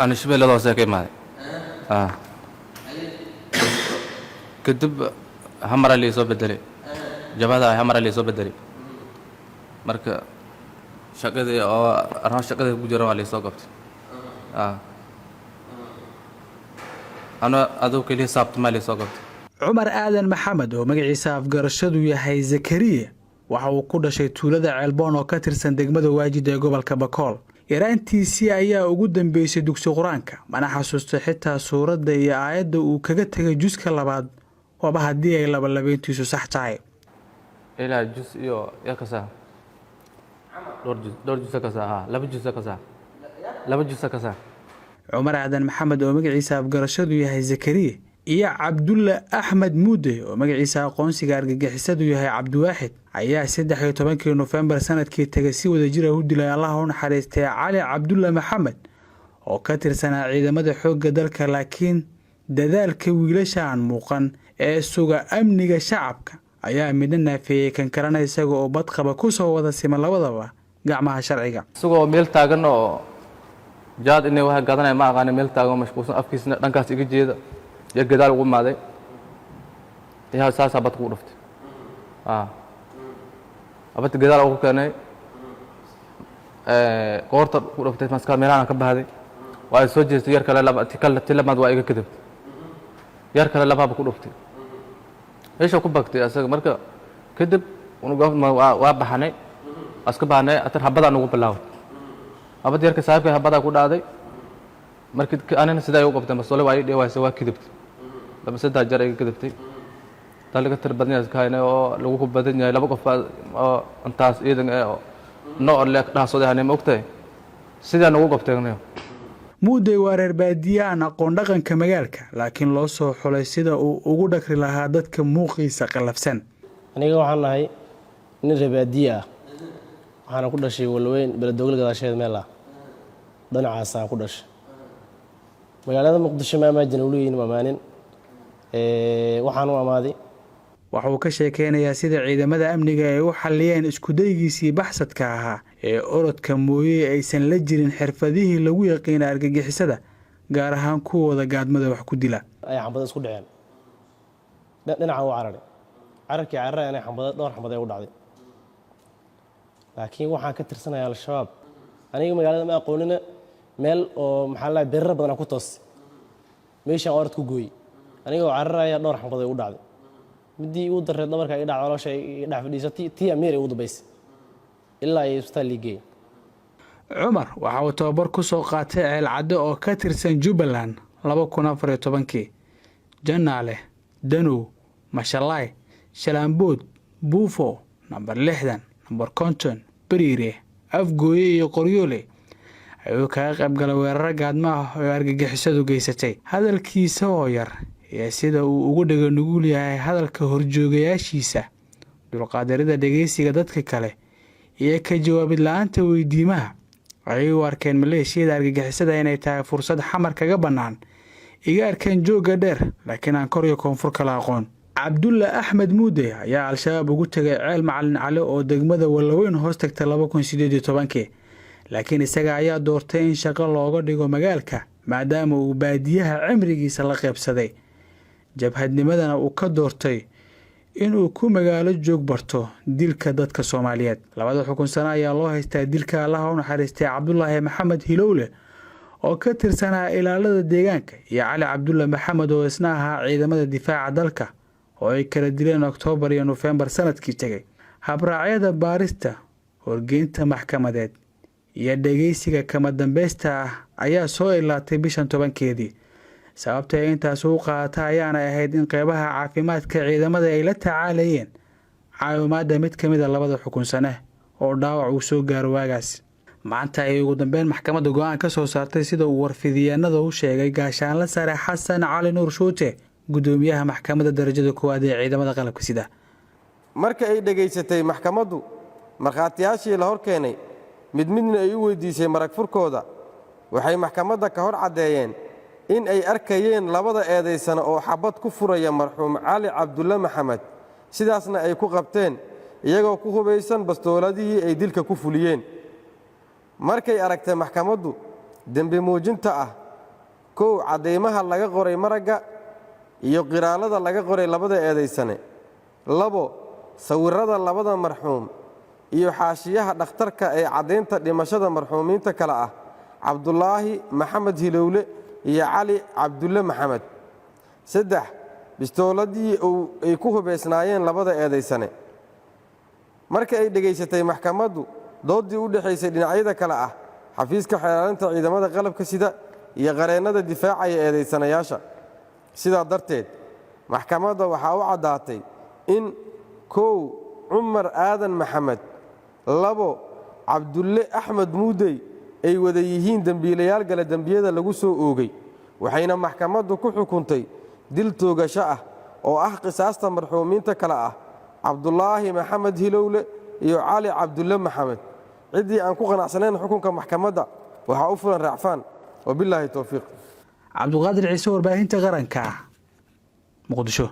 أنا شبه لا ضاسة كمان كدب همر اللي يصاب الدلي جبهة همر اللي يصاب الدلي مركا شقدي أو أنا شقدي بجرا على يصابت أنا أدو كلي صابت مالي صابت عمر آدن محمد oo magaciisa afgarashadu yahay Zakariya waxa uu ku dhashay tuulada Ceelboon oo ka tirsan degmada Waajid ee gobolka Bakool yaraantiisii ayaa ugu dambeysay dugsi Quraanka mana xasuusto xitaa suuradda iyo aayadda uu kaga tagay juska labaad waba hadii ay laba-labeentiisu sax tahay ilaa jus iyo yakasa دور جزء كذا لب جزء كذا لب جزء كذا عمر آدن محمد oo magaciisa afgarashadu yahay Zakariya iyo Cabdulla Ahmed Muude oo magaciisa aqoonsiga argagixisadu yahay Cabdiwaaxid ayaa 13 November sanadkii tagay si wada jir ah u dilay Allah u naxariistay Cali Cabdulla Maxamed oo ka tirsanaa ciidamada xoogga dalka laakiin dadaalka wiilasha aan muuqan ee suga amniga shacabka ayaa midna naafiyay kan karana isaga oo bad qaba ku soo wada siman labadaba gacmaha sharciga isagoo meel taagan oo jaad inay wax gadanay ma aqaan meel taagan mashquulsan afkiisna dhankaas iga jeeda ya gadaal ugu maaday yaa saasa bad ku dhuftay abad gadaal ugu keenay qoorta ku dhuftay maska meelaha ka bahday waa soo jeestay yar kale laba tilmaad waa iga kadib yar kale laba ku dhuftay ايش اكو بقتي اسا marka kadib unu waa baxanay aska baanay atar habada nagu bilaw abad yarka saaxiibka habada ku dhaaday markii anana sidaa u qabtay mas'uul waa dheewaysay waa kadibtay laba saddex jar ay kadibtay talaga tarbadnaa kaayna oo lagu ku badan yahay laba qof oo intaas iidan noo leek dhaasooday hanay ma ogtay sidaa nagu qabtay Muude waa reer baadiye aan aqoon dhaqanka magaalka laakiin loo soo xulay sida uu ugu dhaqri lahaa dadka muuqiisa qalafsan aniga waxaan nahay nin reer baadiye ah waxaan ku dhashay walweyn beledowgal gadaasheed meel ah dhinacaas aan ku dhashay magaalada Muqdisho ma maajin uleeyeen mamaanin waxaan u amaaday waxa uu ka sheekeynayaa sida ciidamada amniga ay u xaliyeen isku daygiisii baxsadka ahaa ee orodka mooyee aysan la jirin xirfadihii lagu yaqaan argagixisada gaar ahaan kuwooda gaadmada wax ku dila ay xambada isku dhaceen dhinaca uu cararkii carray inay xambada dhowr xambada ay u dhacday laakiin waxaan ka tirsanayaa al-shabaab aniga magaalada ma aqoonina meel oo maxaa la beerar badan ku toos meeshaan orod ku gooy aniga oo cararaya dhowr xambada ay u dhacday midii uu dareed dhabarka ay dhacdo nolosha ay dhaaf fadhiisatay tii amir ay u dabaysay ilaa ay isbitaal ligay Umar waxa uu tababar ku soo qaatay ceel cadde oo ka tirsan Jubbaland 2014 Janaale Danow Mashalay Shalaambood Buufo number 60 number Konton Bariire Afgooye iyo Qoryoole ayuu ka qayb galay weerar gaadma ah oo argagixisadu geysatay hadalkiisa oo yar iyo sida uu ugu dhaga nugul yahay hadalka horjoogayaashiisa dulqaadarida dhageysiga dadka kale iyo ka jawaabid la'aanta weydiimaha ay u arkeen maleeshiyada argagixisada inay tahay fursad xamar kaga banaan iga arkeen jooga dheer laakiin aan kor iyo koonfur kala aqoon Cabdulla Ahmed Muude ayaa al-shabaab ugu tagay ceel macallin cali oo degmada Walweyn hoos tagtay 2018 laakiin isaga ayaa doortay in shaqo looga dhigo magaalka maadaama uu baadiyaha cimrigiisa la qaybsaday jabhadnimadana uu ka doortay inuu ku magaalo joog barto dilka dadka Soomaaliyeed labada xukun sano ayaa loo haystaa dilka Allah u naxariistay Cabdullaahi Maxamed Hilowle oo ka tirsanaa ilaalada deegaanka iyo Cali Cabdulla Maxamed oo isna ahaa ciidamada difaaca dalka oo ay kala dileen October iyo November sanadkii tagay habraacyada baarista horgeynta maxkamadeed iyo dhageysiga kama dambaysta ayaa soo ilaatay bishan 10keedii sababta ay intaas u qaatay ayaana ahayd in qaybaha caafimaadka ciidamada ay la tacaalayeen caawimaadda mid kamid ah labada xukun sano oo dhaawac uu soo gaaro waagaas maanta ay ugu dambeyn maxkamadda go'aan ka soo saartay sida uu warfidiyaanada u sheegay gaashaanle sare Xasan Cali Nuur Shuute gudoomiyaha maxkamadda darajada koowaad ee ciidamada qalabka sida marka ay dhageysatay maxkamaddu markhaatiyaashii la hor keenay midna ay u weydiisay marag furkooda waxay maxkamadda ka hor cadeeyeen in ay arkayeen labada eedeysana oo xabad ku furaya marxuum Cali Cabdulla Maxamed sidaasna ay ku qabteen iyagoo ku hubaysan bastooladii ay dilka ku fuliyeen markay aragtay maxkamaddu dambi muujinta ah kow cadeymaha laga qoray maragga iyo qiraalada laga qoray labada eedaysane. labo sawirrada labada marxuum iyo xaashiyaha dhakhtarka ee caddaynta dhimashada marxuumiinta kale ah cabdulaahi maxamed hilowle iyo cali cabdulle maxamed. saddex bistooladii ay ku hubaysnaayeen labada eedaysane. marka ay dhegaysatay maxkamaddu dooddii u dhexaysay dhinacyada kale ah xafiiska xeelaalinta ciidamada qalabka sida iyo qareennada difaacaya eedaysanayaasha, sidaa darteed maxkamadda waxaa u caddaatay in kow cumar aadan maxamed, labo cabdulle axmed muudey ay wada yihiin dembiilayaal gale dembiyada lagu soo oogay, waxayna maxkamaddu ku xukuntay dil toogasho ah oo ah qisaasta marxuumiinta kale ah cabdulaahi maxamed hilowle iyo cali cabdulle maxamed. ciddii aan ku qanacsanayn xukunka maxkamadda waxaa u fulan raacfaan. wabilaahi towfiiq. cabduqaadir ciise, warbaahinta qaranka, muqdisho.